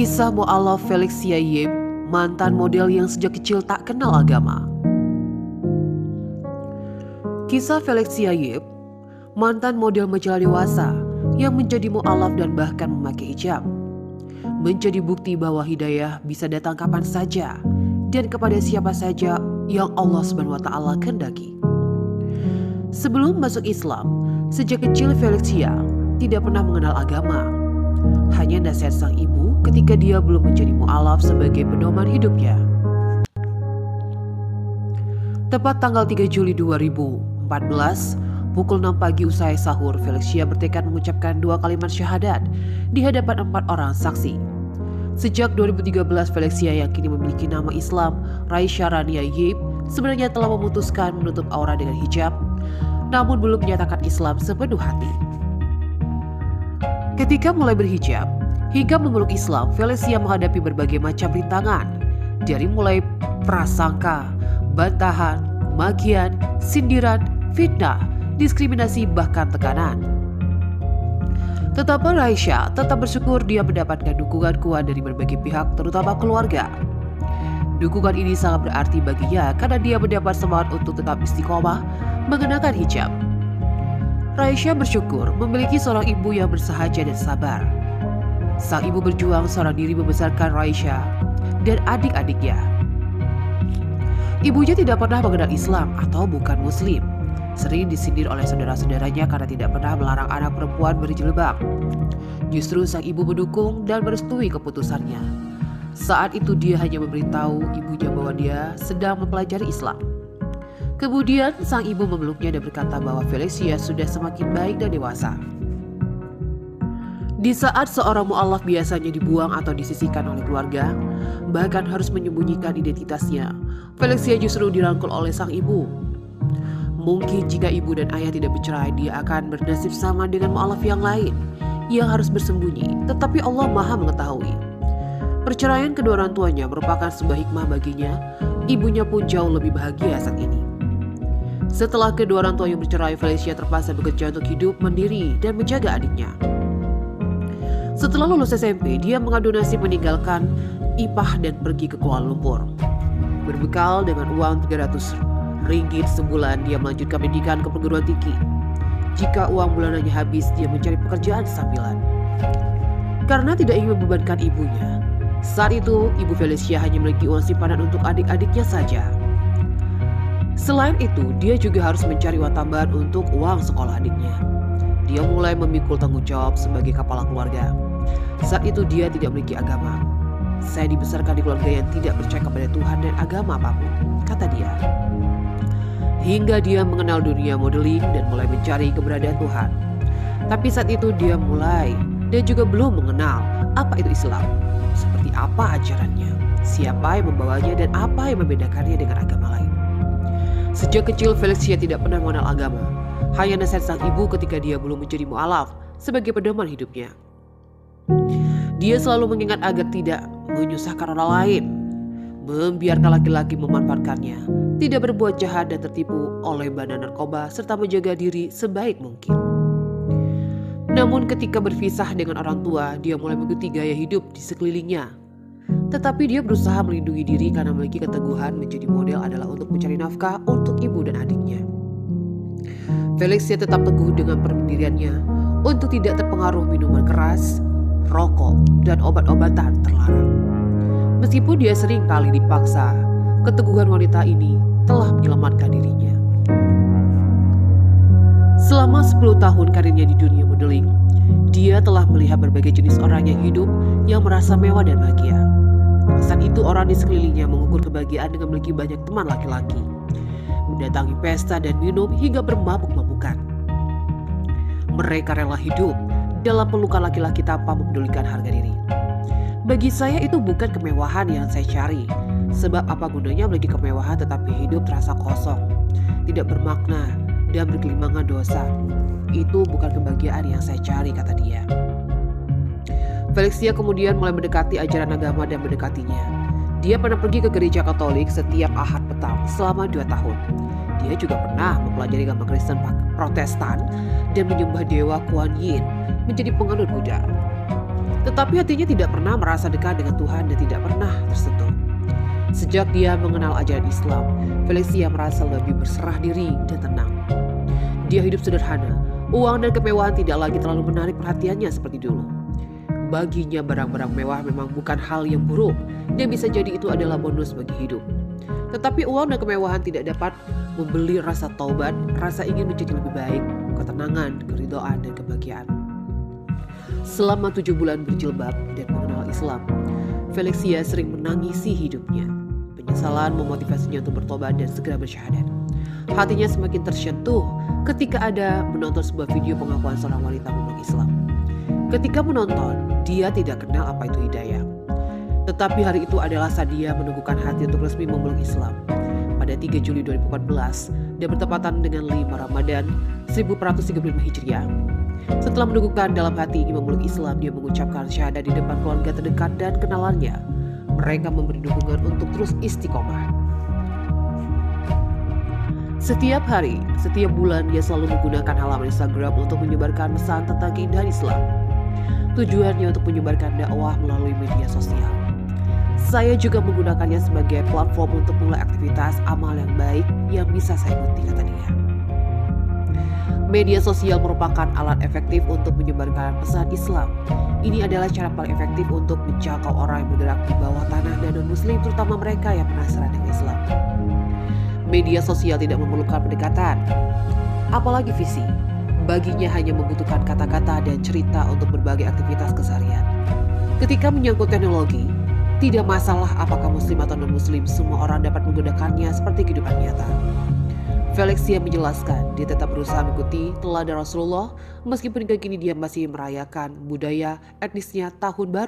Kisah mu'alaf Felix Yayyib, mantan model yang sejak kecil tak kenal agama. Kisah Felix Yayyib, mantan model majalah dewasa yang menjadi mu'alaf dan bahkan memakai hijab, menjadi bukti bahwa hidayah bisa datang kapan saja dan kepada siapa saja yang Allah SWT kehendaki. Sebelum masuk Islam, sejak kecil Felixia tidak pernah mengenal agama. Hanya nasihat sang ibu ketika dia belum menjadi mu'alaf sebagai pedoman hidupnya. Tepat tanggal 3 Juli 2014, pukul 6 pagi usai sahur, Felixia bertekad mengucapkan 2 kalimat syahadat di hadapan 4 orang saksi. Sejak 2013, Felixia yang kini memiliki nama Islam, Raisya Rania Yayyib, sebenarnya telah memutuskan menutup aura dengan hijab, namun belum menyatakan Islam sepenuh hati. Ketika mulai berhijab, hingga memeluk Islam, Felixia menghadapi berbagai macam rintangan, dari mulai prasangka, bantahan, makian, sindiran, fitnah, diskriminasi, bahkan tekanan. Tetapi Raisya tetap bersyukur dia mendapatkan dukungan kuat dari berbagai pihak, terutama keluarga. Dukungan ini sangat berarti baginya karena dia mendapat semangat untuk tetap istiqomah mengenakan hijab. Raisya bersyukur memiliki seorang ibu yang bersahaja dan sabar. Sang ibu berjuang seorang diri membesarkan Raisya dan adik-adiknya. Ibunya tidak pernah mengenal Islam atau bukan muslim. Sering disindir oleh saudara-saudaranya karena tidak pernah melarang anak perempuan berjilbab. Justru sang ibu mendukung dan merestui keputusannya. Saat itu dia hanya memberitahu ibunya bahwa dia sedang mempelajari Islam. Kemudian sang ibu memeluknya dan berkata bahwa Felixia sudah semakin baik dan dewasa. Di saat seorang mu'alaf biasanya dibuang atau disisihkan oleh keluarga, bahkan harus menyembunyikan identitasnya, Felixia justru dirangkul oleh sang ibu. Mungkin jika ibu dan ayah tidak bercerai, dia akan bernasib sama dengan mu'alaf yang lain yang harus bersembunyi, tetapi Allah Maha mengetahui. Perceraian kedua orang tuanya merupakan sebuah hikmah baginya. Ibunya pun jauh lebih bahagia saat ini. Setelah kedua orang tuanya bercerai, Felixia terpaksa bekerja untuk hidup mandiri dan menjaga adiknya. Setelah lulus SMP, dia mengadu nasib meninggalkan IPA dan pergi ke Kuala Lumpur. Berbekal dengan uang 300 ringgit sebulan, dia melanjutkan pendidikan ke perguruan tinggi. Jika uang bulanannya habis, dia mencari pekerjaan sambilan. Karena tidak ingin membebankan ibunya, saat itu ibu Felixia hanya memiliki uang simpanan untuk adik-adiknya saja. Selain itu, dia juga harus mencari uang tambahan untuk uang sekolah adiknya. Dia mulai memikul tanggung jawab sebagai kepala keluarga. Saat itu dia tidak memiliki agama. Saya dibesarkan di keluarga yang tidak percaya kepada Tuhan dan agama apapun, kata dia. Hingga dia mengenal dunia modeling dan mulai mencari keberadaan Tuhan. Tapi saat itu dia mulai dan juga belum mengenal apa itu Islam, seperti apa ajarannya, siapa yang membawanya, dan apa yang membedakannya dengan agama lain. Sejak kecil Felixia tidak pernah mengenal agama, hanya nasihat sang ibu ketika dia belum menjadi mu'alaf sebagai pedoman hidupnya. Dia selalu mengingat agar tidak menyusahkan orang lain, membiarkan laki-laki memanfaatkannya, tidak berbuat jahat dan tertipu oleh bandar narkoba, serta menjaga diri sebaik mungkin. Namun ketika berpisah dengan orang tua, dia mulai mengikuti gaya hidup di sekelilingnya. Tetapi dia berusaha melindungi diri karena memiliki keteguhan menjadi model adalah untuk mencari nafkah untuk ibu dan adiknya. Felixia tetap teguh dengan pendiriannya untuk tidak terpengaruh minuman keras, rokok, dan obat-obatan terlarang. Meskipun dia sering kali dipaksa, keteguhan wanita ini telah menyelamatkan dirinya. Selama 10 tahun karirnya di dunia modeling, dia telah melihat berbagai jenis orang yang hidup yang merasa mewah dan bahagia. Saat itu orang di sekelilingnya mengukur kebahagiaan dengan memiliki banyak teman laki-laki, mendatangi pesta dan minum hingga bermabuk-mabukan. Mereka rela hidup dalam pelukan laki-laki tanpa memedulikan harga diri. Bagi saya itu bukan kemewahan yang saya cari, sebab apa gunanya memiliki kemewahan tetapi hidup terasa kosong, tidak bermakna, dan bergelimangan dosa. Itu bukan kebahagiaan yang saya cari, kata dia. Felixia kemudian mulai mendekati ajaran agama dan mendekatinya. Dia pernah pergi ke gereja Katolik setiap Ahad petang selama 2 tahun. Dia juga pernah mempelajari agama Kristen Protestan dan menyembah dewa Kuan Yin, menjadi penganut Buddha. Tetapi hatinya tidak pernah merasa dekat dengan Tuhan dan tidak pernah tersentuh. Sejak dia mengenal ajaran Islam, Felixia merasa lebih berserah diri dan tenang. Dia hidup sederhana, uang dan kemewahan tidak lagi terlalu menarik perhatiannya seperti dulu. Baginya barang-barang mewah memang bukan hal yang buruk, dan bisa jadi itu adalah bonus bagi hidup. Tetapi uang dan kemewahan tidak dapat membeli rasa taubat, rasa ingin menjadi lebih baik, ketenangan, keridhaan, dan kebahagiaan. Selama 7 bulan berjilbab dan mengenal Islam, Felixia sering menangisi hidupnya. Penyesalan memotivasinya untuk bertobat dan segera bersyahadat. Hatinya semakin tersentuh ketika ada menonton sebuah video pengakuan seorang wanita memeluk Islam. Ketika menonton, dia tidak kenal apa itu hidayah. Tetapi hari itu adalah saat dia meneguhkan hati untuk resmi memeluk Islam. Pada 3 Juli 2014, dan bertepatan dengan 5 Ramadan 1435 Hijriah. Setelah meneguhkan dalam hati ingin memeluk Islam, dia mengucapkan syahadat di depan keluarga terdekat dan kenalannya. Mereka memberi dukungan untuk terus istiqomah. Setiap hari, setiap bulan dia selalu menggunakan halaman Instagram untuk menyebarkan pesan tentang keindahan Islam. Tujuannya untuk menyebarkan dakwah melalui media sosial. Saya juga menggunakannya sebagai platform untuk mulai aktivitas amal yang baik yang bisa saya ikuti, kata dia. Media sosial merupakan alat efektif untuk menyebarkan pesan Islam. Ini adalah cara paling efektif untuk menjangkau orang yang bergerak di bawah tanah dan non-muslim, terutama mereka yang penasaran dengan Islam. Media sosial tidak memerlukan pendekatan, apalagi visi. Baginya hanya membutuhkan kata-kata dan cerita untuk berbagai aktivitas keseharian. Ketika menyangkut teknologi, tidak masalah apakah muslim atau non-muslim, semua orang dapat menggunakannya seperti kehidupan nyata. Felixia menjelaskan, dia tetap berusaha mengikuti teladan Rasulullah, meskipun hingga kini dia masih merayakan budaya etnisnya Tahun Baru.